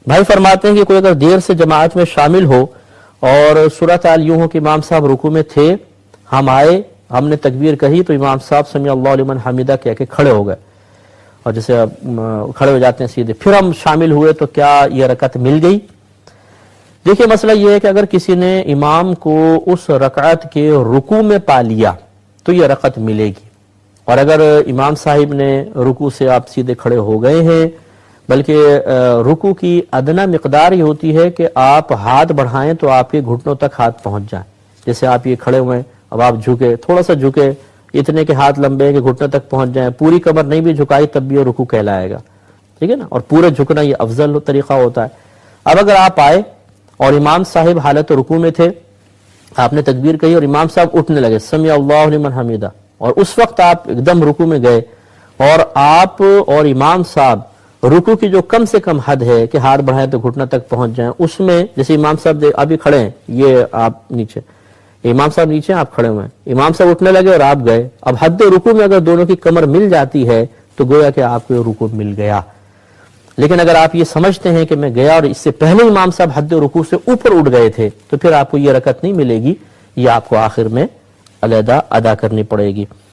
بھائی فرماتے ہیں کہ کوئی اگر دیر سے جماعت میں شامل ہو اور صورت حال یوں ہو کہ امام صاحب رکوع میں تھے، ہم آئے، ہم نے تکبیر کہی تو امام صاحب سمیع اللہ لمن حمیدہ کہہ کے کھڑے ہو گئے، اور جیسے کھڑے ہو جاتے ہیں سیدھے، پھر ہم شامل ہوئے تو کیا یہ رکعت مل گئی؟ دیکھیں مسئلہ یہ ہے کہ اگر کسی نے امام کو اس رکعت کے رکوع میں پا لیا تو یہ رکعت ملے گی، اور اگر امام صاحب نے رکوع سے آپ سیدھے کھڑے ہو گئے ہیں، بلکہ رکوع کی ادنا مقدار یہ ہوتی ہے کہ آپ ہاتھ بڑھائیں تو آپ کے گھٹنوں تک ہاتھ پہنچ جائیں، جیسے آپ یہ کھڑے ہوئے، اب آپ جھکے، تھوڑا سا جھکے، اتنے کے ہاتھ لمبے ہیں کہ گھٹنوں تک پہنچ جائیں، پوری کمر نہیں بھی جھکائی تب بھی وہ رکوع کہلائے گا، ٹھیک ہے نا، اور پورے جھکنا یہ افضل طریقہ ہوتا ہے۔ اب اگر آپ آئے اور امام صاحب حالت رکوع میں تھے، آپ نے تکبیر کہی اور امام صاحب اٹھنے لگے سمیع اللہ لمن حمیدہ، اور اس وقت آپ ایک دم رکوع میں گئے، اور آپ اور امام صاحب رکوع کی جو کم سے کم حد ہے کہ ہاتھ بڑھائیں تو گھٹنا تک پہنچ جائیں، اس میں جیسے امام صاحب ابھی کھڑے ہیں، یہ آپ نیچے، امام صاحب نیچے آپ کھڑے ہوئے ہیں، امام صاحب اٹھنے لگے اور آپ گئے، اب حد رکوع میں اگر دونوں کی کمر مل جاتی ہے تو گویا کہ آپ کو رکوع مل گیا۔ لیکن اگر آپ یہ سمجھتے ہیں کہ میں گیا اور اس سے پہلے امام صاحب حد رکوع سے اوپر اٹھ گئے تھے تو پھر آپ کو یہ رکعت نہیں ملے گی، یہ آپ کو آخر میں علیحدہ ادا کرنی پڑے گی۔